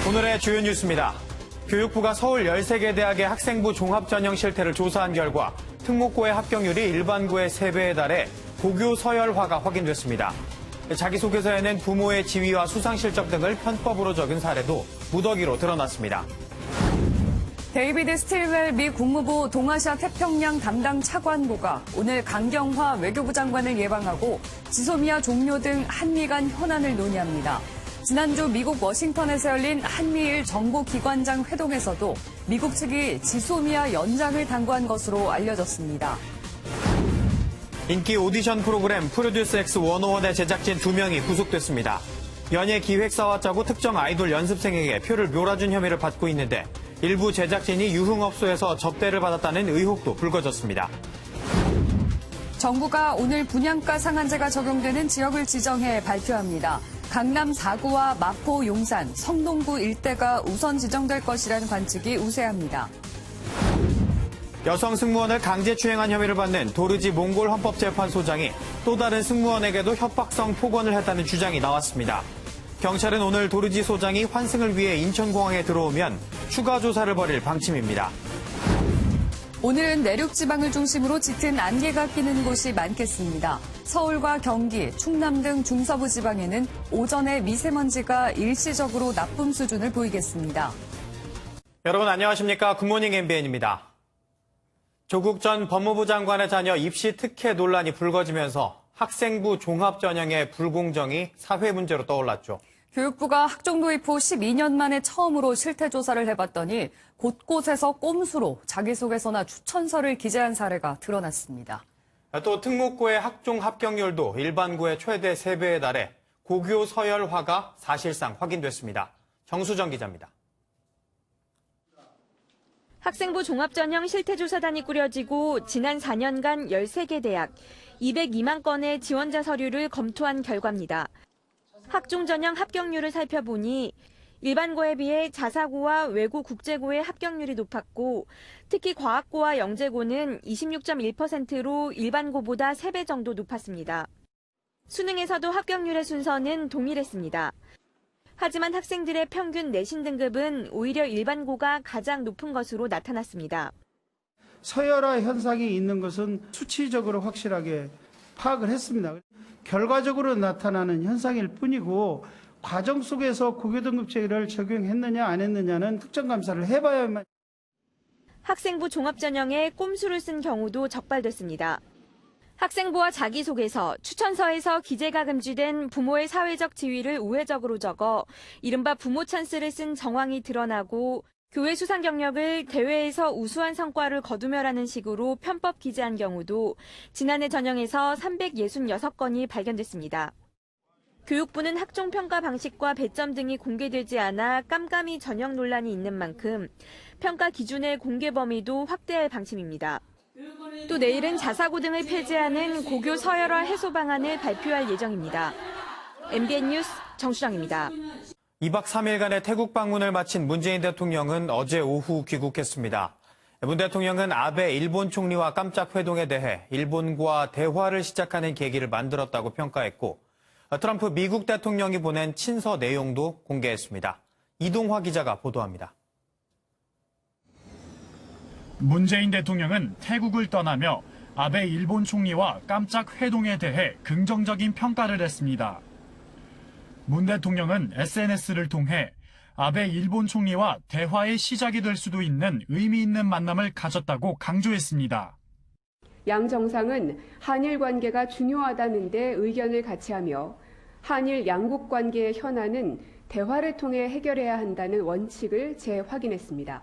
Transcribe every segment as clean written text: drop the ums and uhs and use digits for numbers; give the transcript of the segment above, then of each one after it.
오늘의 주요 뉴스입니다. 교육부가 서울 13개 대학의 학생부 종합전형 실태를 조사한 결과 특목고의 합격률이 일반고의 3배에 달해 고교 서열화가 확인됐습니다. 자기소개서에는 부모의 지위와 수상 실적 등을 편법으로 적은 사례도 무더기로 드러났습니다. 데이비드 스틸웰 미 국무부 동아시아 태평양 담당 차관보가 오늘 강경화 외교부 장관을 예방하고 지소미아 종료 등 한미 간 현안을 논의합니다. 지난주 미국 워싱턴에서 열린 한미일 정보기관장 회동에서도 미국 측이 지소미아 연장을 당부한 것으로 알려졌습니다. 인기 오디션 프로그램 프로듀스 X 101의 제작진 2명이 구속됐습니다. 연예 기획사와 짜고 특정 아이돌 연습생에게 표를 몰아준 혐의를 받고 있는데 일부 제작진이 유흥업소에서 접대를 받았다는 의혹도 불거졌습니다. 정부가 오늘 분양가 상한제가 적용되는 지역을 지정해 발표합니다. 강남 4구와 마포, 용산, 성동구 일대가 우선 지정될 것이라는 관측이 우세합니다. 여성 승무원을 강제추행한 혐의를 받는 도르지 몽골 헌법재판소장이 또 다른 승무원에게도 협박성 폭언을 했다는 주장이 나왔습니다. 경찰은 오늘 도르지 소장이 환승을 위해 인천공항에 들어오면 추가 조사를 벌일 방침입니다. 오늘은 내륙 지방을 중심으로 짙은 안개가 끼는 곳이 많겠습니다. 서울과 경기, 충남 등 중서부 지방에는 오전에 미세먼지가 일시적으로 나쁨 수준을 보이겠습니다. 여러분 안녕하십니까? 굿모닝 MBN입니다. 조국 전 법무부 장관의 자녀 입시 특혜 논란이 불거지면서 학생부 종합전형의 불공정이 사회 문제로 떠올랐죠. 교육부가 학종 도입 후 12년 만에 처음으로 실태 조사를 해봤더니 곳곳에서 꼼수로 자기소개서나 추천서를 기재한 사례가 드러났습니다. 또 특목고의 학종 합격률도 일반고의 최대 3배에 달해 고교 서열화가 사실상 확인됐습니다. 정수정 기자입니다. 학생부 종합전형 실태조사단이 꾸려지고 지난 4년간 13개 대학 202만 건의 지원자 서류를 검토한 결과입니다. 학종 전형 합격률을 살펴보니 일반고에 비해 자사고와 외고 국제고의 합격률이 높았고 특히 과학고와 영재고는 26.1%로 일반고보다 3배 정도 높았습니다. 수능에서도 합격률의 순서는 동일했습니다. 하지만 학생들의 평균 내신 등급은 오히려 일반고가 가장 높은 것으로 나타났습니다. 서열화 현상이 있는 것은 수치적으로 확실하게 파악을 했습니다. 결과적으로 나타나는 현상일 뿐이고 과정 속에서 고교 등급제를 적용했느냐 안 했느냐는 특정 감사를 해봐야만. 학생부 종합전형에 꼼수를 쓴 경우도 적발됐습니다. 학생부와 자기소개서, 추천서에서 기재가 금지된 부모의 사회적 지위를 우회적으로 적어 이른바 부모 찬스를 쓴 정황이 드러나고 교회 수상 경력을 대회에서 우수한 성과를 거두며라는 식으로 편법 기재한 경우도 지난해 전형에서 366건이 발견됐습니다. 교육부는 학종 평가 방식과 배점 등이 공개되지 않아 깜깜이 전형 논란이 있는 만큼 평가 기준의 공개 범위도 확대할 방침입니다. 또 내일은 자사고 등을 폐지하는 고교 서열화 해소 방안을 발표할 예정입니다. MBN 뉴스 정수정입니다. 2박 3일간의 태국 방문을 마친 문재인 대통령은 어제 오후 귀국했습니다. 문 대통령은 아베 일본 총리와 깜짝 회동에 대해 일본과 대화를 시작하는 계기를 만들었다고 평가했고 트럼프 미국 대통령이 보낸 친서 내용도 공개했습니다. 이동화 기자가 보도합니다. 문재인 대통령은 태국을 떠나며 아베 일본 총리와 깜짝 회동에 대해 긍정적인 평가를 했습니다. 문 대통령은 SNS를 통해 아베 일본 총리와 대화의 시작이 될 수도 있는 의미 있는 만남을 가졌다고 강조했습니다. 양 정상은 한일 관계가 중요하다는 데 의견을 같이하며 한일 양국 관계의 현안은 대화를 통해 해결해야 한다는 원칙을 재확인했습니다.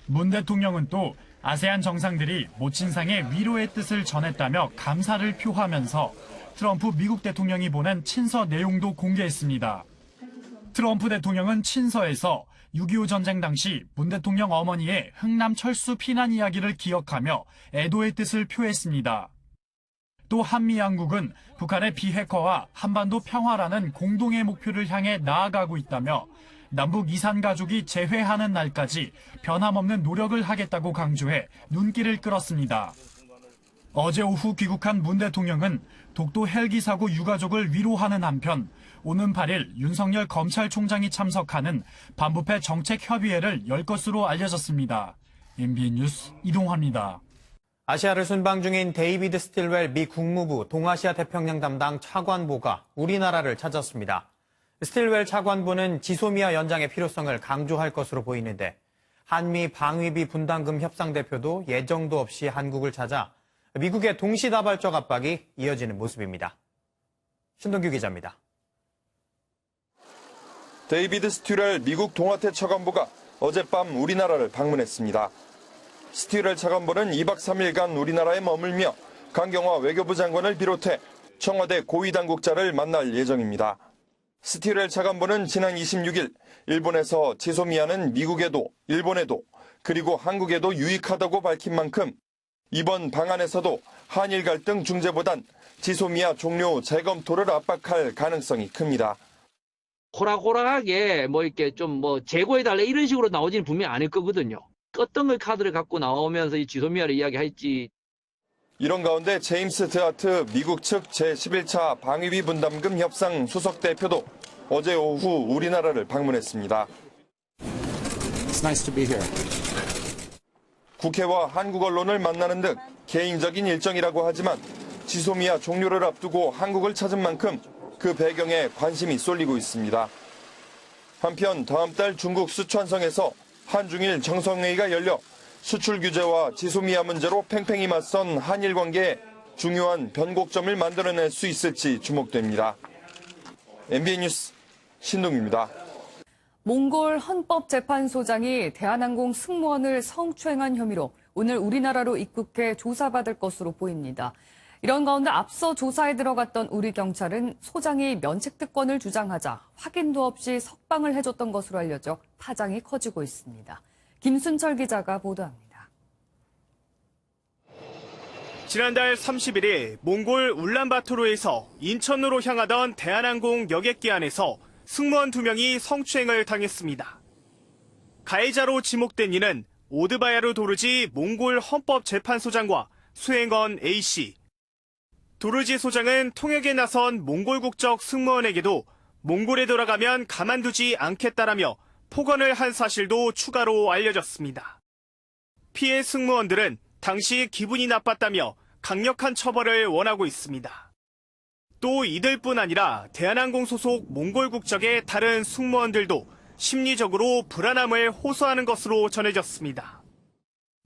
문 대통령은 또 아세안 정상들이 모친상의 위로의 뜻을 전했다며 감사를 표하면서 트럼프 미국 대통령이 보낸 친서 내용도 공개했습니다. 트럼프 대통령은 친서에서 6.25 전쟁 당시 문 대통령 어머니의 흥남 철수 피난 이야기를 기억하며 애도의 뜻을 표했습니다. 또 한미 양국은 북한의 비핵화와 한반도 평화라는 공동의 목표를 향해 나아가고 있다며 남북 이산 가족이 재회하는 날까지 변함없는 노력을 하겠다고 강조해 눈길을 끌었습니다. 어제 오후 귀국한 문 대통령은 독도 헬기 사고 유가족을 위로하는 한편 오는 8일 윤석열 검찰총장이 참석하는 반부패 정책협의회를 열 것으로 알려졌습니다. MBN 뉴스 이동화입니다. 아시아를 순방 중인 데이비드 스틸웰 미 국무부 동아시아 태평양 담당 차관보가 우리나라를 찾았습니다. 스틸웰 차관보는 지소미아 연장의 필요성을 강조할 것으로 보이는데 한미 방위비 분담금 협상 대표도 예정도 없이 한국을 찾아 미국의 동시다발적 압박이 이어지는 모습입니다. 신동규 기자입니다. 데이비드 스틸웰 미국 동아태 차관보가 어젯밤 우리나라를 방문했습니다. 스틸웰 차관보는 2박 3일간 우리나라에 머물며 강경화 외교부 장관을 비롯해 청와대 고위 당국자를 만날 예정입니다. 스틸웰 차관보는 지난 26일 일본에서 지소미아는 미국에도 일본에도 그리고 한국에도 유익하다고 밝힌 만큼 이번 방안에서도 한일 갈등 중재보단 지소미아 종료 재검토를 압박할 가능성이 큽니다. 호락호락하게 이렇게 좀 재고해달라 이런 식으로 나오지는 분명히 않을 거거든요. 어떤 걸 카드를 갖고 나오면서 이 지소미아를 이야기할지. 이런 가운데 제임스 드하트 미국 측 제11차 방위비 분담금 협상 수석 대표도 어제 오후 우리나라를 방문했습니다. It's nice to be here. 국회와 한국 언론을 만나는 등 개인적인 일정이라고 하지만 지소미아 종료를 앞두고 한국을 찾은 만큼 그 배경에 관심이 쏠리고 있습니다. 한편 다음 달 중국 수촨성에서 한중일 정상회의가 열려 수출 규제와 지소미아 문제로 팽팽히 맞선 한일 관계에 중요한 변곡점을 만들어낼 수 있을지 주목됩니다. MBN 뉴스 신동규입니다. 몽골 헌법재판소장이 대한항공 승무원을 성추행한 혐의로 오늘 우리나라로 입국해 조사받을 것으로 보입니다. 이런 가운데 앞서 조사에 들어갔던 우리 경찰은 소장이 면책특권을 주장하자 확인도 없이 석방을 해줬던 것으로 알려져 파장이 커지고 있습니다. 김순철 기자가 보도합니다. 지난달 31일 몽골 울란바토르에서 인천으로 향하던 대한항공 여객기 안에서 승무원 2명이 성추행을 당했습니다. 가해자로 지목된 이는 오드바야르 도르지 몽골 헌법재판소장과 수행원 A씨. 도르지 소장은 통역에 나선 몽골 국적 승무원에게도 몽골에 돌아가면 가만두지 않겠다라며 폭언을 한 사실도 추가로 알려졌습니다. 피해 승무원들은 당시 기분이 나빴다며 강력한 처벌을 원하고 있습니다. 또 이들뿐 아니라 대한항공 소속 몽골 국적의 다른 승무원들도 심리적으로 불안함을 호소하는 것으로 전해졌습니다.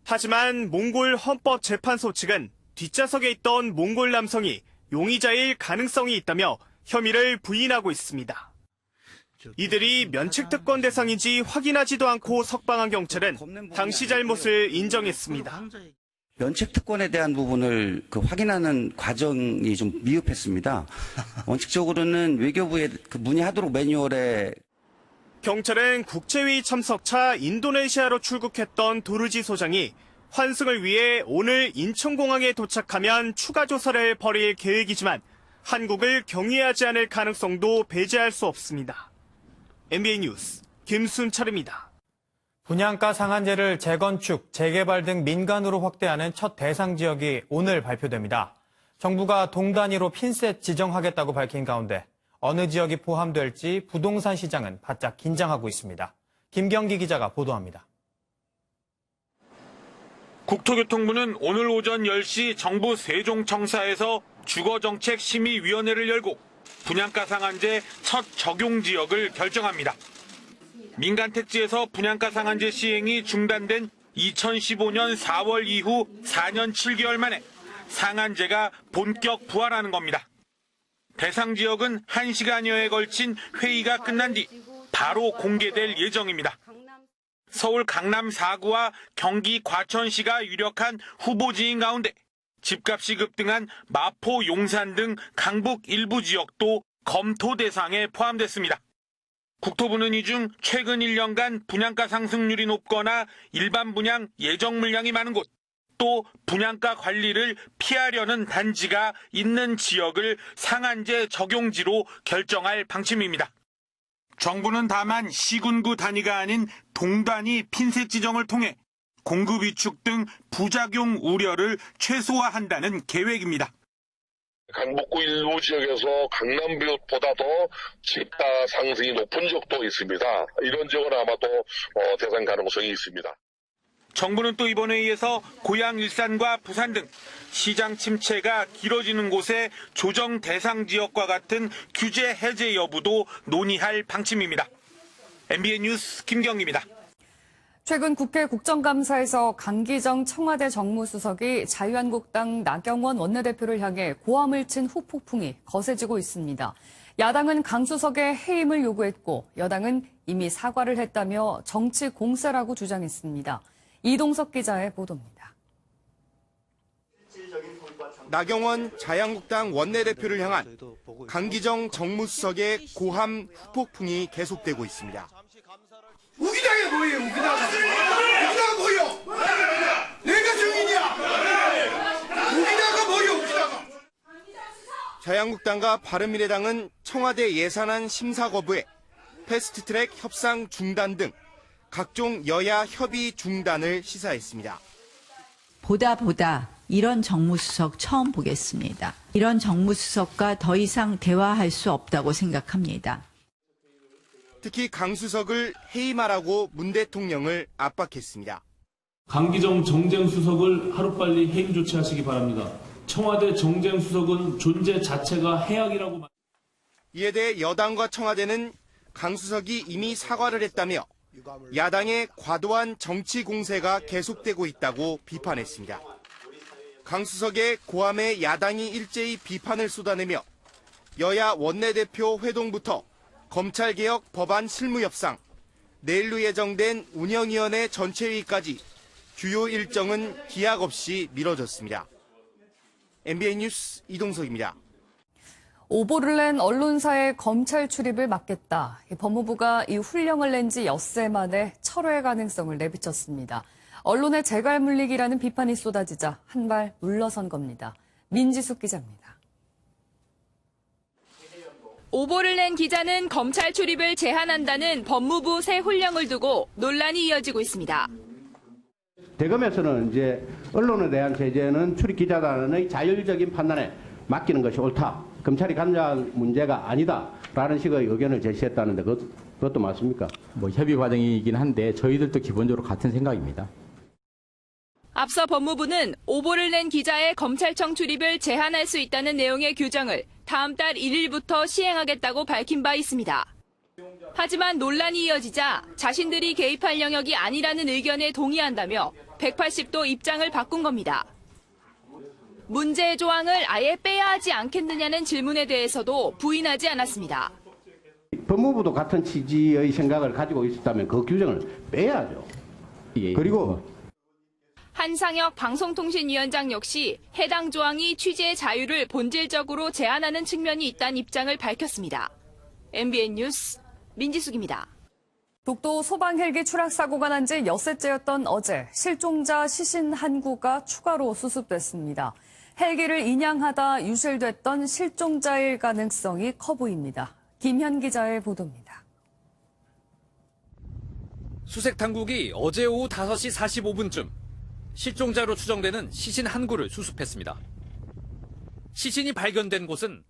하지만 몽골 헌법재판소 측은 뒷좌석에 있던 몽골 남성이 용의자일 가능성이 있다며 혐의를 부인하고 있습니다. 이들이 면책특권 대상인지 확인하지도 않고 석방한 경찰은 당시 잘못을 인정했습니다. 면책특권에 대한 부분을 확인하는 과정이 좀 미흡했습니다. 원칙적으로는 외교부에 문의하도록 매뉴얼에. 경찰은 국제회의 참석차 인도네시아로 출국했던 도르지 소장이 환승을 위해 오늘 인천공항에 도착하면 추가 조사를 벌일 계획이지만 한국을 경유하지 않을 가능성도 배제할 수 없습니다. MBN 뉴스 김순철입니다. 분양가 상한제를 재건축, 재개발 등 민간으로 확대하는 첫 대상 지역이 오늘 발표됩니다. 정부가 동 단위로 핀셋 지정하겠다고 밝힌 가운데 어느 지역이 포함될지 부동산 시장은 바짝 긴장하고 있습니다. 김경기 기자가 보도합니다. 국토교통부는 오늘 오전 10시 정부 세종청사에서 주거정책심의위원회를 열고 분양가 상한제 첫 적용 지역을 결정합니다. 민간 택지에서 분양가 상한제 시행이 중단된 2015년 4월 이후 4년 7개월 만에 상한제가 본격 부활하는 겁니다. 대상 지역은 1시간여에 걸친 회의가 끝난 뒤 바로 공개될 예정입니다. 서울 강남 4구와 경기 과천시가 유력한 후보지인 가운데 집값이 급등한 마포, 용산 등 강북 일부 지역도 검토 대상에 포함됐습니다. 국토부는 이 중 최근 1년간 분양가 상승률이 높거나 일반 분양 예정 물량이 많은 곳, 또 분양가 관리를 피하려는 단지가 있는 지역을 상한제 적용지로 결정할 방침입니다. 정부는 다만 시군구 단위가 아닌 동 단위 핀셋 지정을 통해 공급 위축 등 부작용 우려를 최소화한다는 계획입니다. 강북구 일부 지역에서 강남보다 더 집가 상승이 높은 지역도 있습니다. 이런 지역은 아마도 대상 가능성이 있습니다. 정부는 또 이번 회의에서 고양 일산과 부산 등 시장 침체가 길어지는 곳의 조정 대상 지역과 같은 규제 해제 여부도 논의할 방침입니다. MBN 뉴스 김경기입니다. 최근 국회 국정감사에서 강기정 청와대 정무수석이 자유한국당 나경원 원내대표를 향해 고함을 친 후폭풍이 거세지고 있습니다. 야당은 강 수석의 해임을 요구했고 여당은 이미 사과를 했다며 정치 공세라고 주장했습니다. 이동석 기자의 보도입니다. 나경원 자유한국당 원내대표를 향한 강기정 정무수석의 고함 후폭풍이 계속되고 있습니다. 우기다가 뭐예요, 우기다가? 우기다가 뭐예요? 내가 증인이야! 우기다가 뭐예요, 우기다가? 자유한국당과 바른미래당은 청와대 예산안 심사 거부에 패스트트랙 협상 중단 등 각종 여야 협의 중단을 시사했습니다. 보다 이런 정무수석 처음 보겠습니다. 이런 정무수석과 더 이상 대화할 수 없다고 생각합니다. 특히 강 수석을 해임하라고 문 대통령을 압박했습니다. 강기정 정쟁수석을 하루빨리 해임 조치하시기 바랍니다. 청와대 정쟁수석은 존재 자체가 해악이라고. 이에 대해 여당과 청와대는 강 수석이 이미 사과를 했다며 야당의 과도한 정치 공세가 계속되고 있다고 비판했습니다. 강 수석의 고함에 야당이 일제히 비판을 쏟아내며 여야 원내대표 회동부터 검찰개혁 법안 실무협상, 내일로 예정된 운영위원회 전체회의까지 주요 일정은 기약 없이 미뤄졌습니다. MBN 뉴스 이동석입니다. 오보를 낸 언론사의 검찰 출입을 막겠다. 법무부가 이 훈령을 낸 지 엿새 만에 철회 가능성을 내비쳤습니다. 언론의 재갈 물리기라는 비판이 쏟아지자 한 발 물러선 겁니다. 민지숙 기자입니다. 오보를 낸 기자는 검찰 출입을 제한한다는 법무부 새 훈령을 두고 논란이 이어지고 있습니다. 대검에서는 이제 언론에 대한 제재는 출입 기자단의 자율적인 판단에 맡기는 것이 옳다. 검찰이 관여한 문제가 아니다라는 식의 의견을 제시했다는데 그것도 맞습니까? 협의 과정이긴 한데 저희들도 기본적으로 같은 생각입니다. 앞서 법무부는 오보를 낸 기자의 검찰청 출입을 제한할 수 있다는 내용의 규정을 다음 달 1일부터 시행하겠다고 밝힌 바 있습니다. 하지만 논란이 이어지자 자신들이 개입할 영역이 아니라는 의견에 동의한다며 180도 입장을 바꾼 겁니다. 문제의 조항을 아예 빼야 하지 않겠느냐는 질문에 대해서도 부인하지 않았습니다. 법무부도 같은 취지의 생각을 가지고 있었다면 그 규정을 빼야죠. 그리고 한상혁 방송통신위원장 역시 해당 조항이 취재의 자유를 본질적으로 제한하는 측면이 있다는 입장을 밝혔습니다. MBN 뉴스 민지숙입니다. 독도 소방 헬기 추락 사고가 난 지 엿새째였던 어제 실종자 시신 한 구가 추가로 수습됐습니다. 헬기를 인양하다 유실됐던 실종자일 가능성이 커 보입니다. 김현 기자의 보도입니다. 수색 당국이 어제 오후 5시 45분쯤 실종자로 추정되는 시신 한 구를 수습했습니다. 시신이 발견된 곳은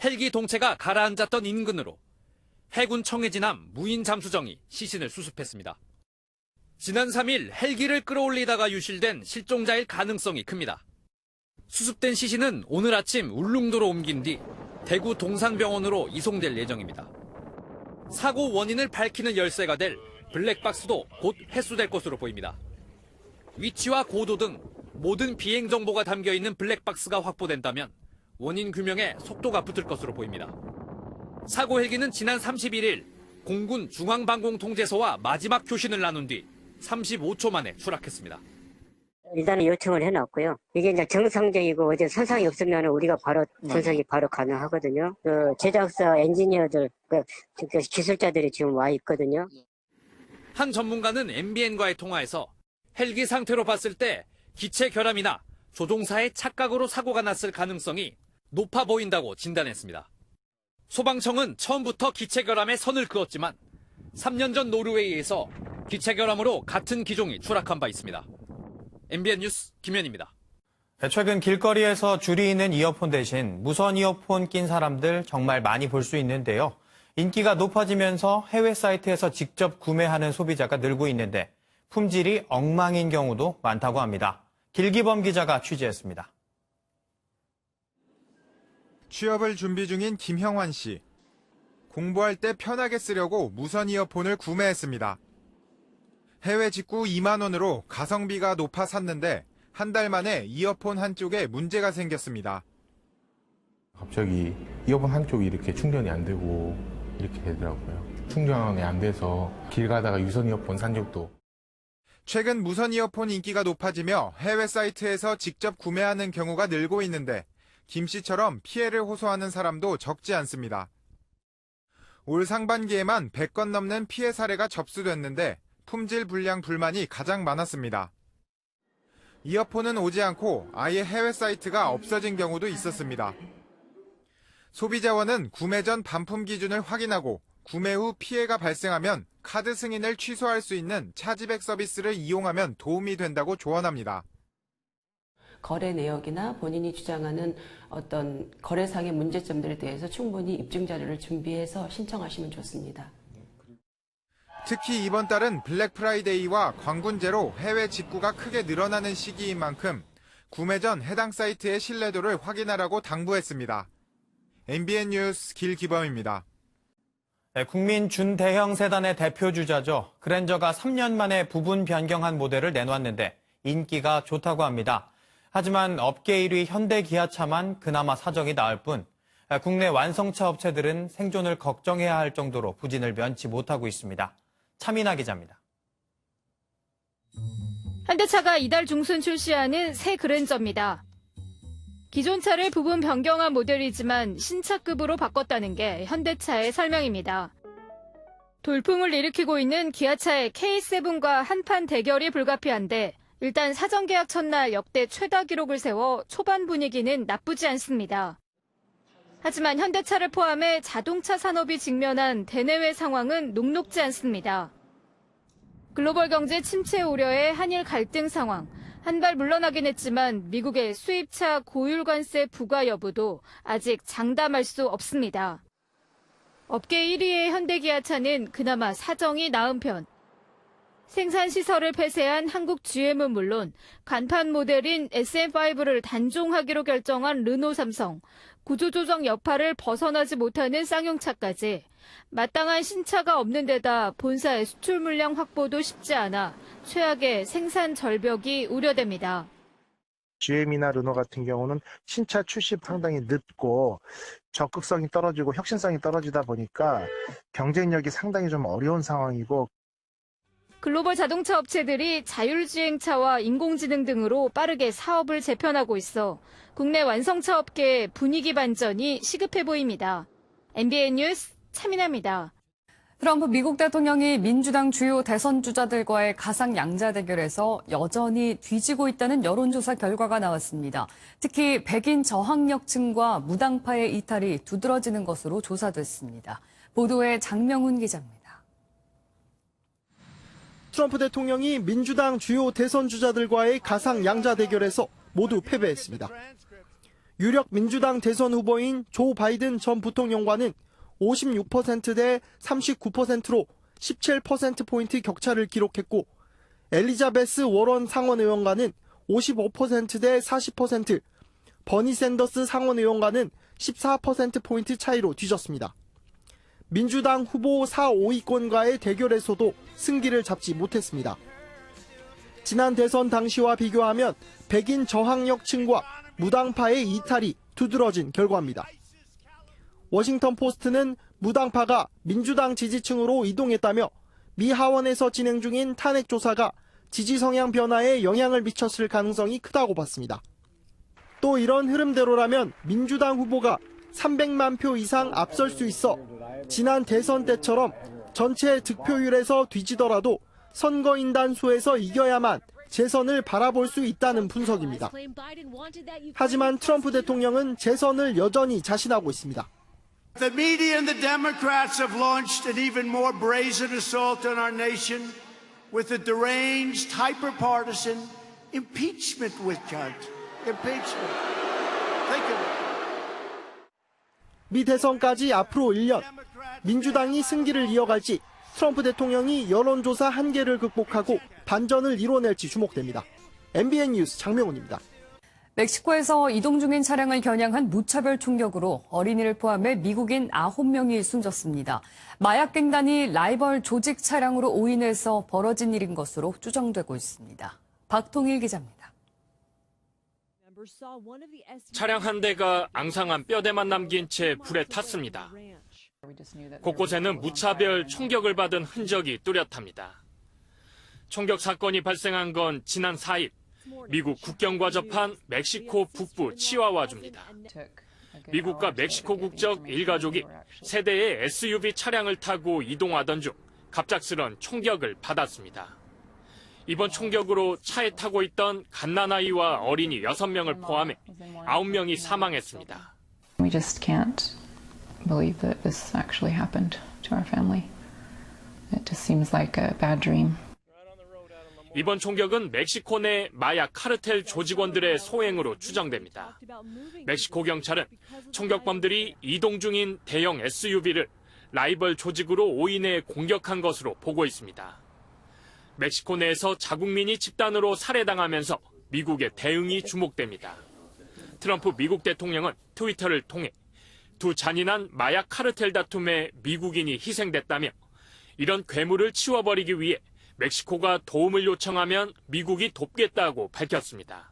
헬기 동체가 가라앉았던 인근으로 해군 청해진함 무인 잠수정이 시신을 수습했습니다. 지난 3일 헬기를 끌어올리다가 유실된 실종자일 가능성이 큽니다. 수습된 시신은 오늘 아침 울릉도로 옮긴 뒤 대구 동산병원으로 이송될 예정입니다. 사고 원인을 밝히는 열쇠가 될 블랙박스도 곧 회수될 것으로 보입니다. 위치와 고도 등 모든 비행 정보가 담겨 있는 블랙박스가 확보된다면 원인 규명에 속도가 붙을 것으로 보입니다. 사고 헬기는 지난 31일 공군 중앙방공통제소와 마지막 교신을 나눈 뒤 35초 만에 추락했습니다. 일단은 요청을 해놨고요. 이게 이제 정상적이고 어제 손상이 없으면 우리가 바로 분석이 바로 가능하거든요. 그 제작사 엔지니어들, 그 기술자들이 지금 와 있거든요. 한 전문가는 MBN과의 통화에서 헬기 상태로 봤을 때 기체 결함이나 조종사의 착각으로 사고가 났을 가능성이 높아 보인다고 진단했습니다. 소방청은 처음부터 기체 결함에 선을 그었지만 3년 전 노르웨이에서 기체 결함으로 같은 기종이 추락한 바 있습니다. MBN 뉴스 김현입니다. 최근 길거리에서 줄이 있는 이어폰 대신 무선 이어폰 낀 사람들 정말 많이 볼 수 있는데요. 인기가 높아지면서 해외 사이트에서 직접 구매하는 소비자가 늘고 있는데 품질이 엉망인 경우도 많다고 합니다. 길기범 기자가 취재했습니다. 취업을 준비 중인 김형환 씨. 공부할 때 편하게 쓰려고 무선 이어폰을 구매했습니다. 해외 직구 2만 원으로 가성비가 높아 샀는데 한 달 만에 이어폰 한쪽에 문제가 생겼습니다. 갑자기 이어폰 한쪽이 이렇게 충전이 안 되고 이렇게 되더라고요. 충전이 안 돼서 길 가다가 유선 이어폰 산 적도. 최근 무선 이어폰 인기가 높아지며 해외 사이트에서 직접 구매하는 경우가 늘고 있는데 김 씨처럼 피해를 호소하는 사람도 적지 않습니다. 올 상반기에만 100건 넘는 피해 사례가 접수됐는데 품질 불량 불만이 가장 많았습니다. 이어폰은 오지 않고 아예 해외 사이트가 없어진 경우도 있었습니다. 소비자원은 구매 전 반품 기준을 확인하고 구매 후 피해가 발생하면 카드 승인을 취소할 수 있는 차지백 서비스를 이용하면 도움이 된다고 조언합니다. 거래 내역이나 본인이 주장하는 어떤 거래상의 문제점들에 대해서 충분히 입증 자료를 준비해서 신청하시면 좋습니다. 특히 이번 달은 블랙 프라이데이와 광군제로 해외 직구가 크게 늘어나는 시기인 만큼 구매 전 해당 사이트의 신뢰도를 확인하라고 당부했습니다. MBN 뉴스 길기범입니다. 국민 준대형 세단의 대표 주자죠. 그랜저가 3년 만에 부분 변경한 모델을 내놨는데 인기가 좋다고 합니다. 하지만 업계 1위 현대기아차만 그나마 사정이 나을 뿐 국내 완성차 업체들은 생존을 걱정해야 할 정도로 부진을 면치 못하고 있습니다. 차민아 기자입니다. 현대차가 이달 중순 출시하는 새 그랜저입니다. 기존 차를 부분 변경한 모델이지만 신차급으로 바꿨다는 게 현대차의 설명입니다. 돌풍을 일으키고 있는 기아차의 K7과 한판 대결이 불가피한데 일단 사전계약 첫날 역대 최다 기록을 세워 초반 분위기는 나쁘지 않습니다. 하지만 현대차를 포함해 자동차 산업이 직면한 대내외 상황은 녹록지 않습니다. 글로벌 경제 침체 우려에 한일 갈등 상황, 한 발 물러나긴 했지만 미국의 수입차 고율 관세 부과 여부도 아직 장담할 수 없습니다. 업계 1위의 현대기아차는 그나마 사정이 나은 편. 생산 시설을 폐쇄한 한국 GM은 물론 간판 모델인 SM5를 단종하기로 결정한 르노 삼성, 구조조정 여파를 벗어나지 못하는 쌍용차까지 마땅한 신차가 없는 데다 본사의 수출 물량 확보도 쉽지 않아 최악의 생산 절벽이 우려됩니다. GM이나 르노 같은 경우는 신차 출시 상당히 늦고 적극성이 떨어지고 혁신성이 떨어지다 보니까 경쟁력이 상당히 좀 어려운 상황이고 글로벌 자동차 업체들이 자율주행차와 인공지능 등으로 빠르게 사업을 재편하고 있어 국내 완성차 업계의 분위기 반전이 시급해 보입니다. MBN 뉴스 차민아입니다. 트럼프 미국 대통령이 민주당 주요 대선 주자들과의 가상 양자 대결에서 여전히 뒤지고 있다는 여론조사 결과가 나왔습니다. 특히 백인 저항력층과 무당파의 이탈이 두드러지는 것으로 조사됐습니다. 보도에 장명훈 기자입니다. 트럼프 대통령이 민주당 주요 대선 주자들과의 가상 양자 대결에서 모두 패배했습니다. 유력 민주당 대선 후보인 조 바이든 전 부통령과는 56%대 39%로 17%포인트 격차를 기록했고 엘리자베스 워런 상원의원과는 55%대 40%, 버니 샌더스 상원의원과는 14%포인트 차이로 뒤졌습니다. 민주당 후보 4, 5위권과의 대결에서도 승기를 잡지 못했습니다. 지난 대선 당시와 비교하면 백인 저항력층과 무당파의 이탈이 두드러진 결과입니다. 워싱턴 포스트는 무당파가 민주당 지지층으로 이동했다며 미 하원에서 진행 중인 탄핵 조사가 지지 성향 변화에 영향을 미쳤을 가능성이 크다고 봤습니다. 또 이런 흐름대로라면 민주당 후보가 300만 표 이상 앞설 수 있어 지난 대선 때처럼 전체 득표율에서 뒤지더라도 선거인단 수에서 이겨야만 재선을 바라볼 수 있다는 분석입니다. 하지만 트럼프 대통령은 재선을 여전히 자신하고 있습니다. The media and the Democrats have launched an even more brazen assault on our nation with a deranged, hyper-partisan, Impeachment with judge. Impeachment. Think of it. 미 대선까지 앞으로 1년. 민주당이 승기를 이어갈지 트럼프 대통령이 여론조사 한계를 극복하고 반전을 이뤄낼지 주목됩니다. MBN 뉴스 장명훈입니다. 멕시코에서 이동 중인 차량을 겨냥한 무차별 총격으로 어린이를 포함해 미국인 9명이 숨졌습니다. 마약갱단이 라이벌 조직 차량으로 오인해서 벌어진 일인 것으로 추정되고 있습니다. 박통일 기자입니다. 차량 한 대가 앙상한 뼈대만 남긴 채 불에 탔습니다. 곳곳에는 무차별 총격을 받은 흔적이 뚜렷합니다. 총격 사건이 발생한 건 지난 4일 미국 국경과 접한 멕시코 북부 치와와주입니다. 미국과 멕시코 국적 일가족이 세 대의 SUV 차량을 타고 이동하던 중 갑작스런 총격을 받았습니다. 이번 총격으로 차에 타고 있던 갓난아이와 어린이 6명을 포함해 9명이 사망했습니다. We just can't believe that this actually happened to our family. It just seems like a bad dream. 이번 총격은 멕시코 내 마약 카르텔 조직원들의 소행으로 추정됩니다. 멕시코 경찰은 총격범들이 이동 중인 대형 SUV를 라이벌 조직으로 오인해 공격한 것으로 보고 있습니다. 멕시코 내에서 자국민이 집단으로 살해당하면서 미국의 대응이 주목됩니다. 트럼프 미국 대통령은 트위터를 통해 두 잔인한 마약 카르텔 다툼에 미국인이 희생됐다며 이런 괴물을 치워버리기 위해 멕시코가 도움을 요청하면 미국이 돕겠다고 밝혔습니다.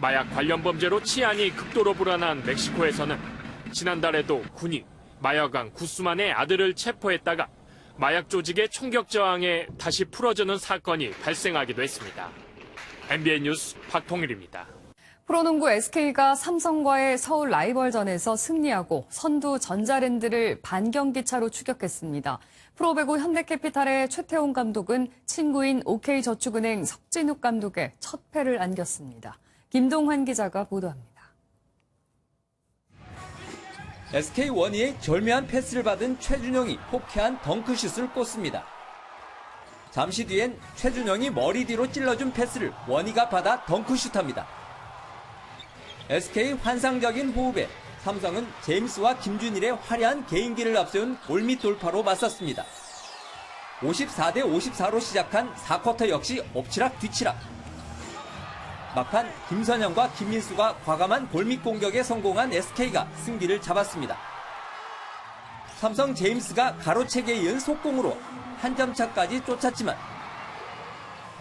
마약 관련 범죄로 치안이 극도로 불안한 멕시코에서는 지난달에도 군이 마약왕 구스만의 아들을 체포했다가 마약 조직의 총격 저항에 다시 풀어주는 사건이 발생하기도 했습니다. MBN 뉴스 박통일입니다. 프로농구 SK가 삼성과의 서울 라이벌전에서 승리하고 선두 전자랜드를 반경기 차로 추격했습니다. 프로배구 현대캐피탈의 최태웅 감독은 친구인 OK저축은행 석진욱 감독의 첫 패를 안겼습니다. 김동환 기자가 보도합니다. SK 원희의 절묘한 패스를 받은 최준영이 호쾌한 덩크슛을 꽂습니다. 잠시 뒤엔 최준영이 머리 뒤로 찔러준 패스를 원희가 받아 덩크슛합니다. SK 환상적인 호흡에 삼성은 제임스와 김준일의 화려한 개인기를 앞세운 골밑 돌파로 맞섰습니다. 54대 54로 시작한 4쿼터 역시 엎치락 뒤치락. 막판 김선영과 김민수가 과감한 골밑 공격에 성공한 SK가 승기를 잡았습니다. 삼성 제임스가 가로채기에 이은 속공으로 한 점 차까지 쫓았지만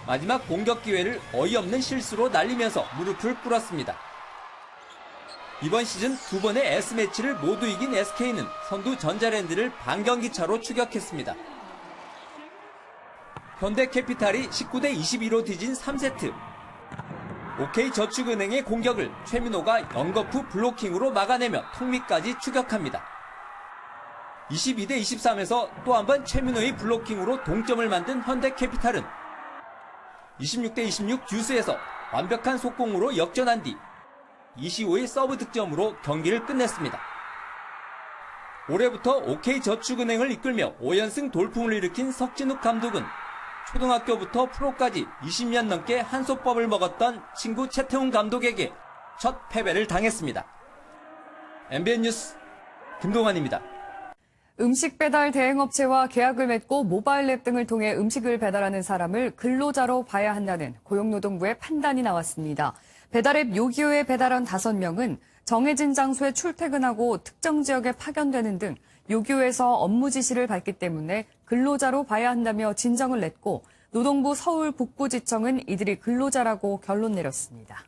마지막 공격 기회를 어이없는 실수로 날리면서 무릎을 꿇었습니다. 이번 시즌 두 번의 S매치를 모두 이긴 SK는 선두 전자랜드를 반경기 차로 추격했습니다. 현대캐피탈이 19대 22로 뒤진 3세트. OK저축은행의 공격을 최민호가 연거푸 블로킹으로 막아내며 턱밑까지 추격합니다. 22대 23에서 또 한 번 최민호의 블로킹으로 동점을 만든 현대캐피탈은 26대 26 듀스에서 완벽한 속공으로 역전한 뒤 이시호의 서브 득점으로 경기를 끝냈습니다. 올해부터 OK저축은행을 이끌며 5연승 돌풍을 일으킨 석진욱 감독은 초등학교부터 프로까지 20년 넘게 한솥밥을 먹었던 친구 최태웅 감독에게 첫 패배를 당했습니다. MBN 뉴스 김동환입니다. 음식 배달 대행업체와 계약을 맺고 모바일 앱 등을 통해 음식을 배달하는 사람을 근로자로 봐야 한다는 고용노동부의 판단이 나왔습니다. 배달앱 요기요에 배달한 5명은 정해진 장소에 출퇴근하고 특정 지역에 파견되는 등 요기요에서 업무 지시를 받기 때문에 근로자로 봐야 한다며 진정을 냈고 노동부 서울 북부지청은 이들이 근로자라고 결론 내렸습니다.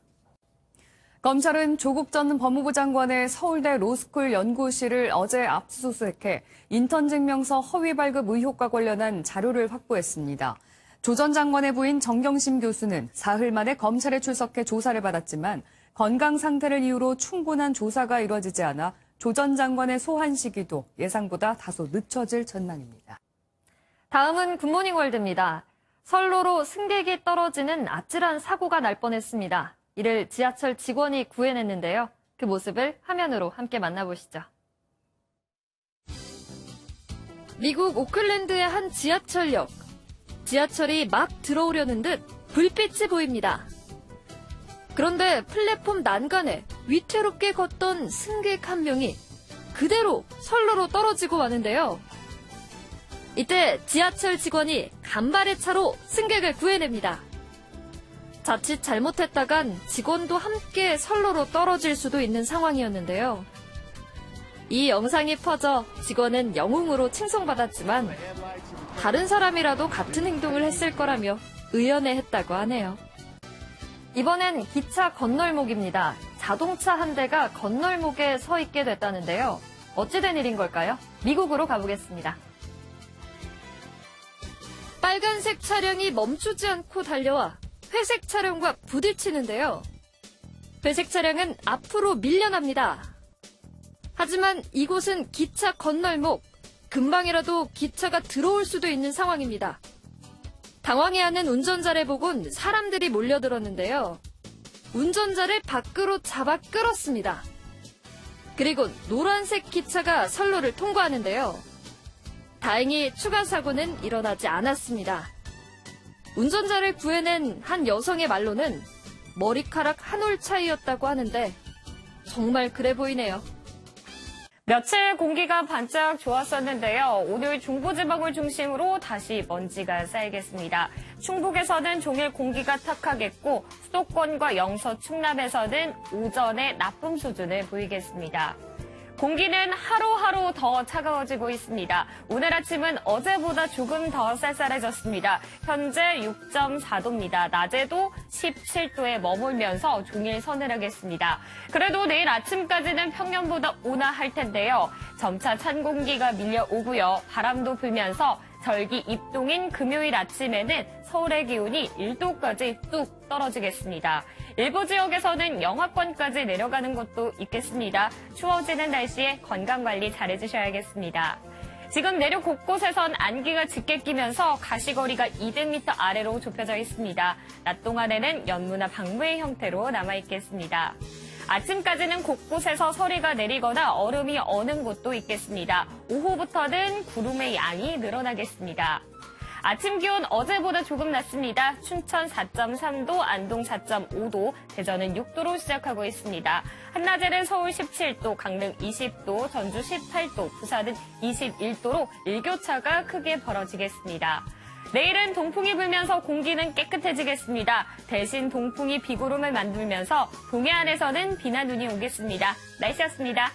검찰은 조국 전 법무부 장관의 서울대 로스쿨 연구실을 어제 압수수색해 인턴 증명서 허위 발급 의혹과 관련한 자료를 확보했습니다. 조 전 장관의 부인 정경심 교수는 사흘 만에 검찰에 출석해 조사를 받았지만 건강 상태를 이유로 충분한 조사가 이루어지지 않아 조 전 장관의 소환 시기도 예상보다 다소 늦춰질 전망입니다. 다음은 굿모닝 월드입니다. 선로로 승객이 떨어지는 아찔한 사고가 날 뻔했습니다. 이를 지하철 직원이 구해냈는데요. 그 모습을 화면으로 함께 만나보시죠. 미국 오클랜드의 한 지하철역. 지하철이 막 들어오려는 듯 불빛이 보입니다. 그런데 플랫폼 난간에 위태롭게 걷던 승객 한 명이 그대로 선로로 떨어지고 마는데요. 이때 지하철 직원이 간발의 차로 승객을 구해냅니다. 자칫 잘못했다간 직원도 함께 선로로 떨어질 수도 있는 상황이었는데요. 이 영상이 퍼져 직원은 영웅으로 칭송받았지만 다른 사람이라도 같은 행동을 했을 거라며 의연해했다고 하네요. 이번엔 기차 건널목입니다. 자동차 한 대가 건널목에 서 있게 됐다는데요. 어찌된 일인 걸까요? 미국으로 가보겠습니다. 빨간색 차량이 멈추지 않고 달려와 회색 차량과 부딪히는데요. 회색 차량은 앞으로 밀려납니다. 하지만 이곳은 기차 건널목, 금방이라도 기차가 들어올 수도 있는 상황입니다. 당황해하는 운전자를 보곤 사람들이 몰려들었는데요. 운전자를 밖으로 잡아 끌었습니다. 그리고 노란색 기차가 선로를 통과하는데요. 다행히 추가 사고는 일어나지 않았습니다. 운전자를 구해낸 한 여성의 말로는 머리카락 한 올 차이였다고 하는데 정말 그래 보이네요. 며칠 공기가 반짝 좋았었는데요. 오늘 중부지방을 중심으로 다시 먼지가 쌓이겠습니다. 충북에서는 종일 공기가 탁하겠고 수도권과 영서, 충남에서는 오전에 나쁨 수준을 보이겠습니다. 공기는 하루하루 더 차가워지고 있습니다. 오늘 아침은 어제보다 조금 더 쌀쌀해졌습니다. 현재 6.4도입니다. 낮에도 17도에 머물면서 종일 서늘하겠습니다. 그래도 내일 아침까지는 평년보다 온화할 텐데요. 점차 찬 공기가 밀려오고요. 바람도 불면서 절기 입동인 금요일 아침에는 서울의 기온이 1도까지 뚝 떨어지겠습니다. 일부 지역에서는 영하권까지 내려가는 곳도 있겠습니다. 추워지는 날씨에 건강관리 잘해주셔야겠습니다. 지금 내륙 곳곳에선 안개가 짙게 끼면서 가시거리가 200m 아래로 좁혀져 있습니다. 낮 동안에는 연무나 방부의 형태로 남아있겠습니다. 아침까지는 곳곳에서 서리가 내리거나 얼음이 어는 곳도 있겠습니다. 오후부터는 구름의 양이 늘어나겠습니다. 아침 기온 어제보다 조금 낮습니다. 춘천 4.3도, 안동 4.5도, 대전은 6도로 시작하고 있습니다. 한낮에는 서울 17도, 강릉 20도, 전주 18도, 부산은 21도로 일교차가 크게 벌어지겠습니다. 내일은 동풍이 불면서 공기는 깨끗해지겠습니다. 대신 동풍이 비구름을 만들면서 동해안에서는 비나 눈이 오겠습니다. 날씨였습니다.